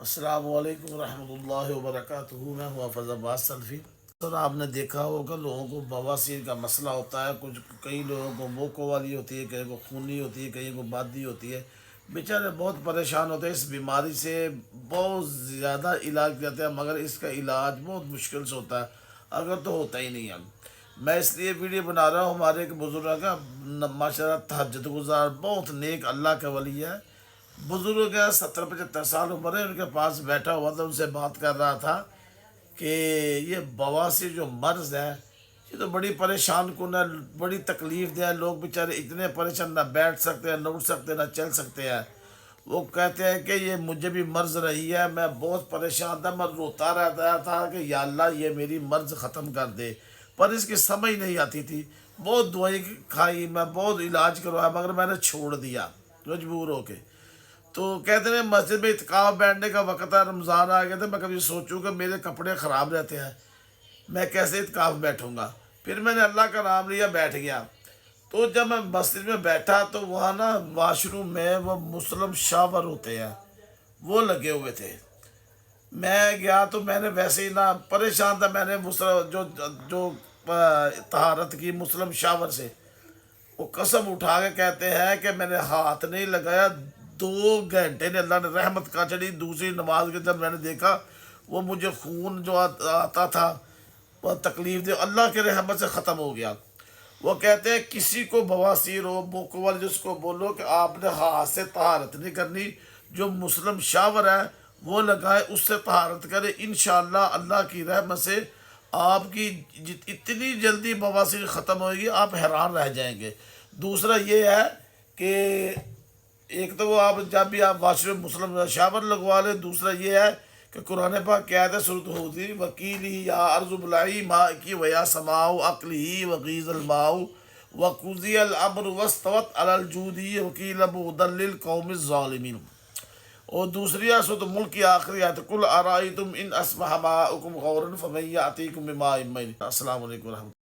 السلام علیکم ورحمۃ اللہ وبرکاتہ۔ میں ہوں حافظ عباس سلفی۔ سر آپ نے دیکھا ہوگا لوگوں کو بواسیر کا مسئلہ ہوتا ہے، کئی لوگوں کو موکو والی ہوتی ہے، کئی کو خونی ہوتی ہے، کئی کو بادی ہوتی ہے، بیچارے بہت پریشان ہوتے ہیں اس بیماری سے، بہت زیادہ علاج کرتے ہیں مگر اس کا علاج بہت مشکل سے ہوتا ہے، اگر تو ہوتا ہی نہیں ہے۔ میں اس لیے ویڈیو بنا رہا ہوں، ہمارے ایک بزرگ کا ماشاء اللہ تہجد گزار بہت نیک اللہ کا ولی ہے، بزرگ ہے، 70-75 سال عمر ہے، ان کے پاس بیٹھا ہوا تھا، ان سے بات کر رہا تھا کہ یہ بواسیر جو مرض ہے یہ تو بڑی پریشان کن ہے، بڑی تکلیف دہ ہے، لوگ بیچارے اتنے پریشان، نہ بیٹھ سکتے ہیں، نہ اٹھ سکتے ہیں، نہ چل سکتے ہیں۔ وہ کہتے ہیں کہ یہ مجھے بھی مرض رہی ہے، میں بہت پریشان تھا، میں روتا رہتا تھا کہ یا اللہ یہ میری مرض ختم کر دے، پر اس کی سمجھ نہیں آتی تھی، بہت دعائیں کھائی، میں بہت علاج کروایا مگر میں نے چھوڑ دیا مجبور ہو کے۔ تو کہتے ہیں مسجد میں اعتکاف بیٹھنے کا وقت ہے، رمضان آ گیا تھا، میں کبھی سوچوں کہ میرے کپڑے خراب رہتے ہیں، میں کیسے اعتکاف بیٹھوں گا؟ پھر میں نے اللہ کا نام لیا، بیٹھ گیا۔ تو جب میں مسجد میں بیٹھا تو وہاں نا واش روم میں وہ مسلم شاور ہوتے ہیں، وہ لگے ہوئے تھے۔ میں گیا تو میں نے ویسے ہی نا پریشان تھا، میں نے جو جو طہارت کی مسلم شاور سے، وہ قسم اٹھا کے کہتے ہیں کہ میں نے ہاتھ نہیں لگایا، 2 گھنٹے نے اللہ نے رحمت کا چڑھی، دوسری نماز کے جب میں نے دیکھا وہ مجھے خون جو آتا تھا وہ تکلیف دے اللہ کے رحمت سے ختم ہو گیا۔ وہ کہتے ہیں کسی کو بواسیر ہو، موکول، جس کو بولو کہ آپ نے ہاتھ سے طہارت نہیں کرنی، جو مسلم شاور ہے وہ لگائے، اس سے طہارت کرے، انشاءاللہ اللہ کی رحمت سے آپ کی اتنی جلدی بواسیر ختم ہوئے گی، آپ حیران رہ جائیں گے۔ دوسرا یہ ہے کہ ایک تو وہ آپ جب بھی آپ واش روم مسلم شاور لگوا لیں، دوسرا یہ ہے کہ قرآن پاک کیا ہے، سورۃ ہود وکیلی یا ارض بلائی ماں کی ویا سماؤ عقلی وغیز الماؤ وقضی الامر واستوت علی الجودی وکیل بعدل للقوم الظالمین۔ اور دوسری سورۃ ملک کی آخری آیت، قل ارائیتم ان اصبح ماؤکم غورا فمن یاتیکم بماء معین۔ السلام علیکم ورحمۃ اللہ۔